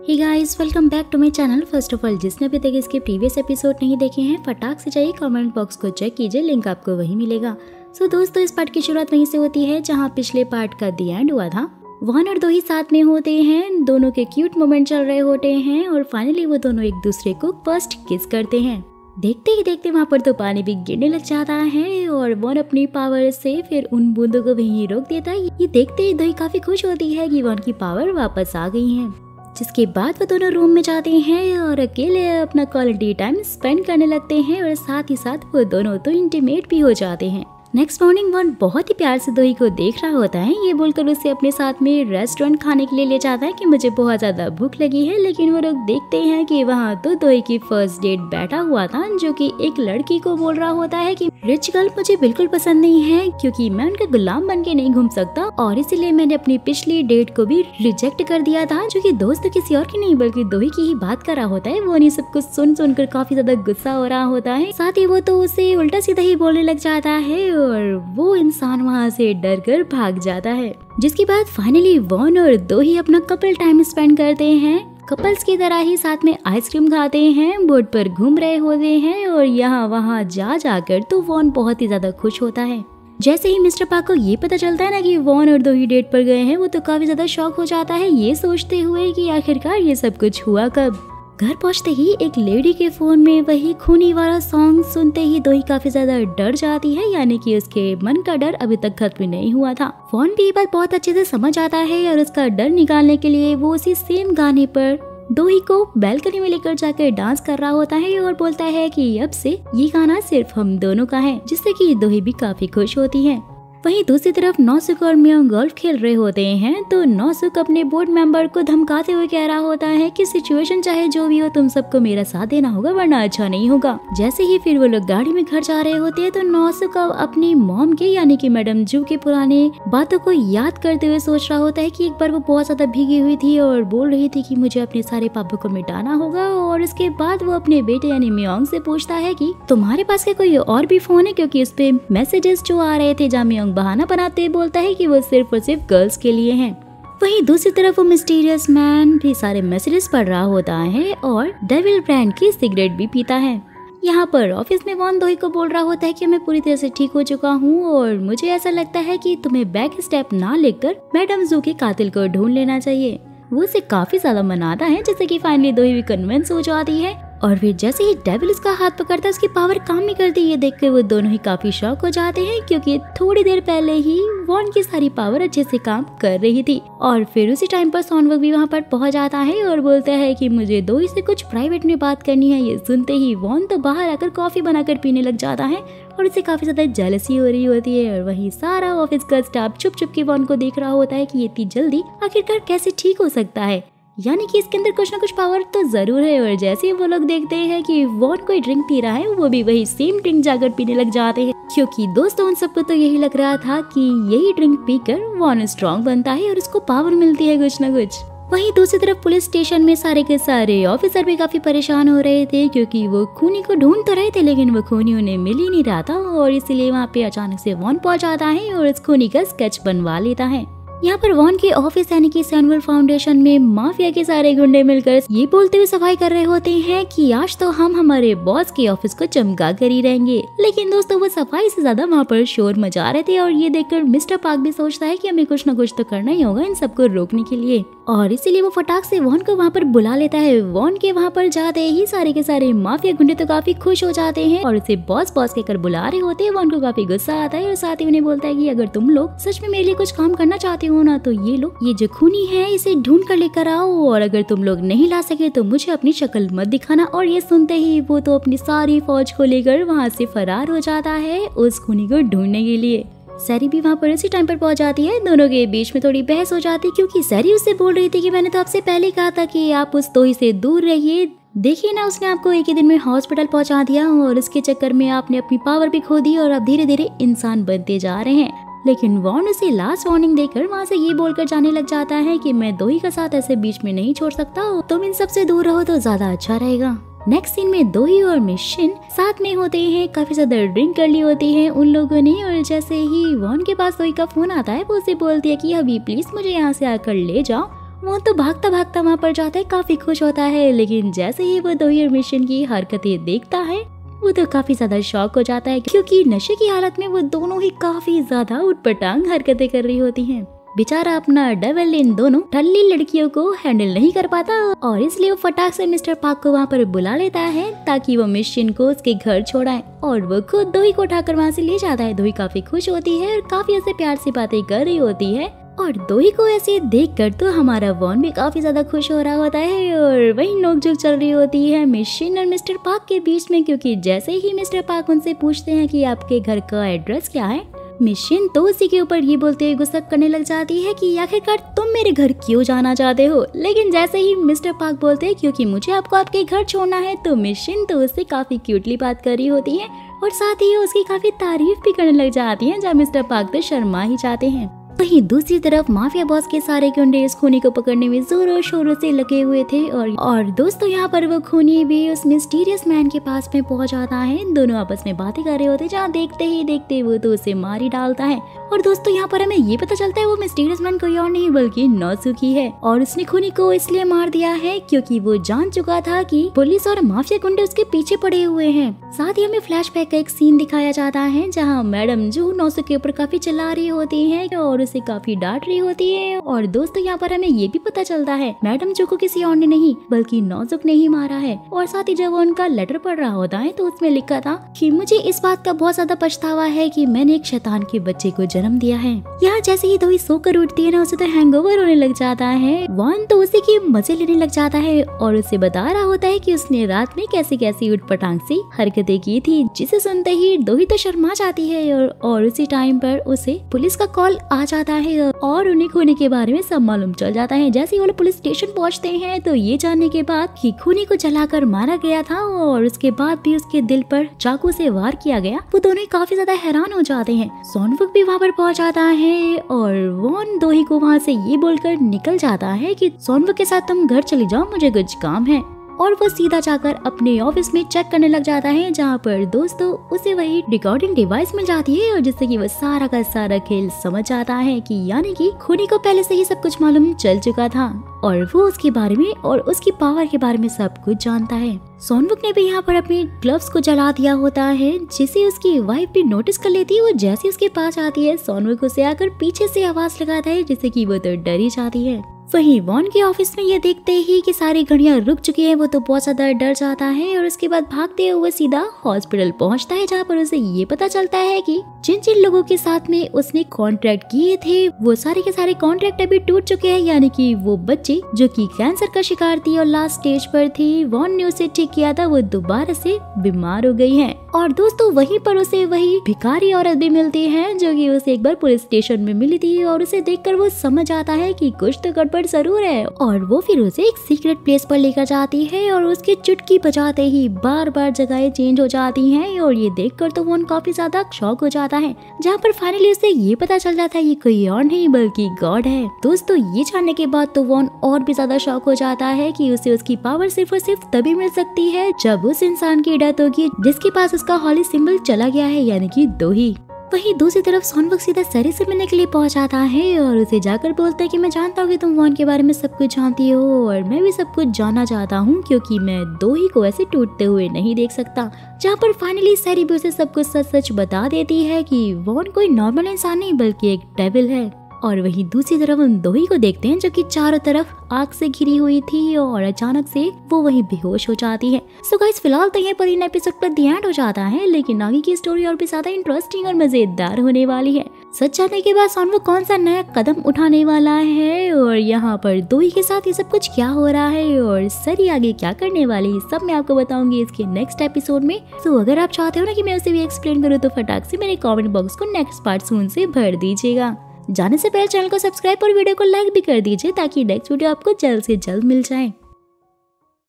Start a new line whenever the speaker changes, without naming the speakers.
Hey guys, welcome back to my channel. First of all, जिसने अभी तक इसके प्रीवियस एपिसोड नहीं देखे हैं, फटाक से जाइए कमेंट बॉक्स को चेक कीजिए, लिंक आपको वहीं मिलेगा। सो दोस्तों, इस पार्ट की शुरुआत वहीं से होती है जहां पिछले पार्ट का दी एंड हुआ था। वॉन और दोही साथ में होते हैं, दोनों के क्यूट मोमेंट चल रहे होते हैं और फाइनली वो दोनों एक दूसरे को फर्स्ट किस करते हैं। देखते ही देखते वहाँ पर तो पानी भी गिरने लग जाता है और वॉन अपनी पावर से फिर उन बूंदों को वहीं रोक देता है। ये देखते ही दोही काफी खुश होती है कि वॉन की पावर वापस आ गई है। जिसके बाद वो दोनों रूम में जाते हैं और अकेले अपना क्वालिटी टाइम स्पेंड करने लगते हैं और साथ ही साथ वो दोनों तो इंटीमेट भी हो जाते हैं। नेक्स्ट मॉर्निंग वॉन बहुत ही प्यार से दोही को देख रहा होता है। ये बोलकर उसे अपने साथ में रेस्टोरेंट खाने के लिए ले जाता है कि मुझे बहुत ज्यादा भूख लगी है। लेकिन वो लोग देखते हैं कि वहाँ तो दोही की फर्स्ट डेट बैठा हुआ था, जो कि एक लड़की को बोल रहा होता है कि रिच गर्ल मुझे बिल्कुल पसंद नहीं है, क्योंकि मैं उनका गुलाम बन के नहीं घूम सकता और इसीलिए मैंने अपनी पिछली डेट को भी रिजेक्ट कर दिया था, जो कि दोस्त किसी और की नहीं बल्कि दोही की ही बात कर रहा होता है। वो नहीं सब कुछ सुनकर काफी ज्यादा गुस्सा हो रहा होता है। साथ ही वो तो उसे उल्टा सीधा ही बोलने लग जाता है और वो इंसान वहाँ से डर कर भाग जाता है। जिसके बाद फाइनली वॉन और दोही अपना कपल टाइम स्पेंड करते हैं। कपल्स की तरह ही साथ में आइसक्रीम खाते हैं, बोट पर घूम रहे होते हैं और यहाँ वहाँ जाकर तो वॉन बहुत ही ज्यादा खुश होता है। जैसे ही मिस्टर पार्क को ये पता चलता है ना कि वॉन और दोही डेट पर गए हैं, वो तो काफी ज्यादा शॉक हो जाता है, ये सोचते हुए कि आखिरकार ये सब कुछ हुआ कब। घर पहुंचते ही एक लेडी के फोन में वही खूनी वाला सॉन्ग सुनते ही दोही काफी ज्यादा डर जाती है, यानी कि उसके मन का डर अभी तक खत्म नहीं हुआ था। फोन भी ये बात बहुत अच्छे से समझ आता है और उसका डर निकालने के लिए वो उसी सेम गाने पर दोही को बैल्कनी में लेकर जाकर डांस कर रहा होता है और बोलता है कि अब से ये गाना सिर्फ हम दोनों का है, जिससे कि दोही भी काफी खुश होती है। वहीं दूसरी तरफ नौसुक और मियोंग गोल्फ खेल रहे होते हैं, तो नौसुक अपने बोर्ड मेंबर को धमकाते हुए कह रहा होता है कि सिचुएशन चाहे जो भी हो, तुम सबको मेरा साथ देना होगा वरना अच्छा नहीं होगा। जैसे ही फिर वो लोग गाड़ी में घर जा रहे होते हैं, तो नौसुक अपनी मॉम के यानी कि मैडम जू के पुराने बातों को याद करते हुए सोच रहा होता है कि एक बार वो बहुत ज्यादा भीगी हुई थी और बोल रही थी कि मुझे अपने सारे पापों को मिटाना होगा। और इसके बाद वो अपने बेटे यानी मियोंग से पूछता है कि तुम्हारे पास क्या कोई और भी फोन है, क्योंकि उस पे मैसेजेस जो आ रहे थे। जहाँ मियोंग बहाना बनाते हुए बोलता है कि वो सिर्फ और सिर्फ गर्ल्स के लिए हैं। वहीं दूसरी तरफ वो मिस्टीरियस मैन भी सारे मैसेजेस पढ़ रहा होता है और डेविल ब्रांड की सिगरेट भी पीता है। यहाँ पर ऑफिस में वॉन दोही को बोल रहा होता है कि मैं पूरी तरह से ठीक हो चुका हूँ और मुझे ऐसा लगता है कि तुम्हें बैक स्टेप ना लेकर मैडम जू के कातिल को ढूंढ लेना चाहिए। वो उसे काफी ज्यादा मनाता है, जैसे कि फाइनली दोही भी कन्विंस हो जाती है। और फिर जैसे ही डेविल उसका हाथ पकड़ता है, उसकी पावर काम नहीं करती। ये देखकर वो दोनों ही काफी शॉक हो जाते हैं, क्योंकि थोड़ी देर पहले ही वॉन की सारी पावर अच्छे से काम कर रही थी। और फिर उसी टाइम पर सॉनवक भी वहाँ पर पहुंच जाता है और बोलता है कि मुझे दोही से कुछ प्राइवेट में बात करनी है। ये सुनते ही वॉन तो बाहर आकर कॉफी बनाकर पीने लग जाता है और उसे काफी ज्यादा जेलसी हो रही होती है। और वही सारा ऑफिस का स्टाफ चुप चुप के वॉन को देख रहा होता है कि ये इतनी जल्दी आखिरकार कैसे ठीक हो सकता है, यानी कि इसके अंदर कुछ ना कुछ पावर तो जरूर है। और जैसे ही वो लोग देखते हैं कि वॉन कोई ड्रिंक पी रहा है, वो भी वही सेम ड्रिंक जाकर पीने लग जाते हैं, क्योंकि दोस्तों उन सबको तो यही लग रहा था कि यही ड्रिंक पीकर वॉन स्ट्रॉन्ग बनता है और उसको पावर मिलती है कुछ ना कुछ। वहीं दूसरी तरफ पुलिस स्टेशन में सारे के सारे ऑफिसर भी काफी परेशान हो रहे थे, क्योंकि वो खूनी को ढूंढ तो रहे थे लेकिन वो खूनी उन्हें मिल ही नहीं रहा था। और इसीलिए वहाँ पे अचानक से वॉन पहुंच आता है और इस खूनी का स्केच बनवा लेता है। यहाँ पर वॉन के ऑफिस यानी कि सैनवर्ल्ड फाउंडेशन में माफिया के सारे गुंडे मिलकर ये बोलते हुए सफाई कर रहे होते हैं कि आज तो हम हमारे बॉस के ऑफिस को चमका कर ही रहेंगे। लेकिन दोस्तों वो सफाई से ज्यादा वहाँ पर शोर मचा रहे थे और ये देखकर मिस्टर पार्क भी सोचता है कि हमें कुछ ना कुछ तो करना ही होगा इन सबको रोकने के लिए। और इसीलिए वो फटाक से वॉन को वहाँ पर बुला लेता है। वॉन के वहाँ पर जाते ही सारे के सारे माफिया गुंडे तो काफी खुश हो जाते हैं और उसे बॉस बॉस कहकर बुला रहे होते हैं। वॉन को काफी गुस्सा आता है और साथ ही उन्हें बोलता है कि अगर तुम लोग सच में मेरे लिए कुछ काम करना चाहते हो ना, तो ये जो खूनी है इसे ढूंढ कर लेकर आओ, और अगर तुम लोग नहीं ला सके तो मुझे अपनी शक्ल मत दिखाना। और ये सुनते ही वो तो अपनी सारी फौज को लेकर वहाँ से फरार हो जाता है उस खूनी को ढूंढने के लिए। सैरी भी वहाँ पर इसी टाइम पर पहुँच जाती है। दोनों के बीच में थोड़ी बहस हो जाती है, क्योंकि सैरी उससे बोल रही थी कि मैंने तो आपसे पहले कहा था कि आप उस दोही से दूर रहिए। देखिए ना, उसने आपको एक ही दिन में हॉस्पिटल पहुँचा दिया और इसके चक्कर में आपने अपनी पावर भी खो दी और अब धीरे धीरे इंसान बनते जा रहे हैं। लेकिन वॉन उसे लास्ट वार्निंग देकर वहाँ से ये बोलकर जाने लग जाता है कि मैं दोही का साथ ऐसे बीच में नहीं छोड़ सकता, तुम इन सबसे दूर रहो तो ज्यादा अच्छा रहेगा। नेक्स्ट सीन में दोही और मिशन साथ में होते हैं। काफी ज्यादा ड्रिंक कर ली होती है उन लोगों ने और जैसे ही वॉन के पास दोही का फोन आता है, वो उसे बोलती है कि अभी प्लीज मुझे यहाँ से आकर ले जाओ। वो तो भागता भागता वहाँ पर जाता है, काफी खुश होता है, लेकिन जैसे ही वो दोही और मिशन की हरकतें देखता है वो तो काफी ज्यादा शॉक हो जाता है, क्योंकि नशे की हालत में वो दोनों ही काफी ज्यादा उटपटांग हरकतें कर रही होती हैं। बेचारा अपना डेविल इन दोनों ठल्ली लड़कियों को हैंडल नहीं कर पाता और इसलिए वो फटाक से मिस्टर पार्क को वहाँ पर बुला लेता है ताकि वो मिशन को उसके घर छोड़ाए, और वो खुद दोही को उठाकर वहाँ से ले जाता है। दोही काफी खुश होती है और काफी ऐसे प्यार से बातें कर रही होती है, और दोही को ऐसे देखकर तो हमारा वॉन भी काफी ज्यादा खुश हो रहा होता है। और वही नोकझोंक चल रही होती है मिशन और मिस्टर पार्क के बीच में, क्योंकि जैसे ही मिस्टर पार्क उनसे पूछते हैं कि आपके घर का एड्रेस क्या है, मिशन तो उसी के ऊपर ये बोलते हुए गुस्सा करने लग जाती है कि आखिरकार तुम मेरे घर क्यों जाना चाहते हो। लेकिन जैसे ही मिस्टर पार्क बोलते हैं क्योंकि मुझे आपको आपके घर छोड़ना है, तो मिशन तो उससे काफी क्यूटली बात कर रही होती है और साथ ही उसकी काफी तारीफ भी करने लग जाती है, जहाँ मिस्टर पार्क तो शर्मा ही जाते हैं। वहीं दूसरी तरफ माफिया बॉस के सारे गुंडे इस खूनी को पकड़ने में जोरों शोरों से लगे हुए थे और दोस्तों यहाँ पर वो खूनी भी उस मिस्टीरियस मैन के पास में पहुंच जाता है। दोनों आपस में बातें कर रहे होते, जहाँ देखते ही देखते वो तो उसे मार ही डालता है। और दोस्तों यहाँ पर हमें ये पता चलता है वो मिस्टीरियस मैन कोई और नहीं बल्कि नौसुकी है, और उसने खूनी को इसलिए मार दिया है क्योंकि वो जान चुका था कि पुलिस और माफिया गुंडे उसके पीछे पड़े हुए हैं। साथ ही हमें फ्लैशबैक का एक सीन दिखाया जाता है जहाँ मैडम जो नौसुकी के ऊपर काफी चिल्ला रही होती है और उसे काफी डांट रही होती है। और दोस्तों यहाँ पर हमें ये भी पता चलता है मैडम जो को किसी और ने नहीं बल्कि नौजुक ने ही मारा है। और साथ ही जब वो उनका लेटर पढ़ रहा होता है तो उसमें लिखा था कि मुझे इस बात का बहुत ज्यादा पछतावा है कि मैंने एक शैतान के बच्चे को जन्म दिया है। यहाँ जैसे ही दोही सोकर उठती है ना, उसे तो हैंगओवर होने लग जाता है। वॉन तो उसी की मजे लेने लग जाता है और उसे बता रहा होता है कि उसने रात में कैसी कैसी उठपटांग सी हरकतें की थी, जिसे सुनते ही दोही तो शर्मा जाती है और उसी टाइम पर उसे पुलिस का कॉल आ जाता है और उन्हें खूनी के बारे में सब मालूम चल जाता है। जैसे ही वो पुलिस स्टेशन पहुंचते हैं तो ये जानने के बाद कि खूनी को जलाकर मारा गया था और उसके बाद भी उसके दिल पर चाकू से वार किया गया, वो दोनों काफी ज्यादा हैरान हो जाते हैं। सोनवुक भी वहाँ पर पहुंच जाता है और वॉन दोही को वहाँ से ये बोलकर निकल जाता है कि सोनवुक के साथ तुम घर चले जाओ, मुझे कुछ काम है। और वो सीधा जाकर अपने ऑफिस में चेक करने लग जाता है, जहाँ पर दोस्तों उसे वही रिकॉर्डिंग डिवाइस मिल जाती है और जिससे कि वो सारा का सारा खेल समझ जाता है कि यानी कि खूनी को पहले से ही सब कुछ मालूम चल चुका था और वो उसके बारे में और उसकी पावर के बारे में सब कुछ जानता है। सोनवुक ने भी यहाँ पर अपने ग्लव्स को जला दिया होता है, जिसे उसकी वाइफ भी नोटिस कर लेती है। वो जैसे उसके पास आती है सोनवुक उसे आकर पीछे से आवाज लगाता है, जिससे कि वो तो डर ही जाती है। वहीं वॉन के ऑफिस में ये देखते ही कि सारी घड़ियां रुक चुकी हैं, वो तो बहुत ज्यादा डर जाता है और उसके बाद भागते हुए सीधा हॉस्पिटल पहुंचता है, जहाँ पर उसे ये पता चलता है कि जिन जिन लोगों के साथ में उसने कॉन्ट्रैक्ट किए थे वो सारे के सारे कॉन्ट्रैक्ट अभी टूट चुके हैं। यानी कि वो बच्चे जो कि कैंसर का शिकार थी और लास्ट स्टेज पर थी, वॉन ने उसे ठीक किया था, वो दोबारा से बीमार हो गई है। और दोस्तों वहीं पर उसे वही भिखारी औरत भी मिलती है जो कि उसे एक बार पुलिस स्टेशन में मिली थी और उसे देखकर वो समझ आता है कि कुछ तो गड़बड़ जरूर है। और वो फिर उसे एक सीक्रेट प्लेस पर लेकर जाती है और उसके चुटकी बजाते ही बार बार जगहें चेंज हो जाती हैं और ये देखकर तो वो काफी ज्यादा शॉक हो जाता है, जहाँ पर फाइनली उसे ये पता चल जाता है ये कोई और नहीं बल्कि गॉड है। दोस्तों ये जानने के बाद तो वॉन और भी ज्यादा शॉक हो जाता है कि उसे उसकी पावर सिर्फ और सिर्फ तभी मिल सकती है जब उस इंसान की डेथ होगी जिसके पास उसका हॉली सिंबल चला गया है, यानी कि दोही। वहीं दूसरी तरफ सोनवुक सीधा सरी से मिलने के लिए पहुंच जाता है और उसे जाकर बोलता है कि मैं जानता हूँ कि तुम वॉन के बारे में सब कुछ जानती हो और मैं भी सब कुछ जानना चाहता हूँ, क्योंकि मैं दोही को ऐसे टूटते हुए नहीं देख सकता। जहाँ पर फाइनली सरी भी उसे सब कुछ सच सच बता देती है कि वॉन कोई नॉर्मल इंसान नहीं बल्कि एक डेविल है। और वहीं दूसरी तरफ हम दोही को देखते हैं जो कि चारों तरफ आग से घिरी हुई थी और अचानक से वो वहीं बेहोश हो जाती है। सो गाइस फिलहाल तो यहाँ पर इन एपिसोड पर द एंड हो जाता है, लेकिन आगे की स्टोरी और भी ज्यादा इंटरेस्टिंग और मजेदार होने वाली है। सच जानने के बाद सोनवुक कौन सा नया कदम उठाने वाला है और यहाँ पर दोही के साथ ये सब कुछ क्या हो रहा है और सरी आगे क्या करने वाली है, सब मैं आपको बताऊंगी इसके नेक्स्ट एपिसोड में। तो अगर आप चाहते हो ना कि मैं उसे भी एक्सप्लेन करूँ तो फटाक से मेरे कॉमेंट बॉक्स को नेक्स्ट पार्ट सून से भर दीजिएगा। जाने से पहले चैनल को सब्सक्राइब और वीडियो को लाइक भी कर दीजिए ताकि नेक्स्ट वीडियो आपको जल्द से जल्द मिल जाए।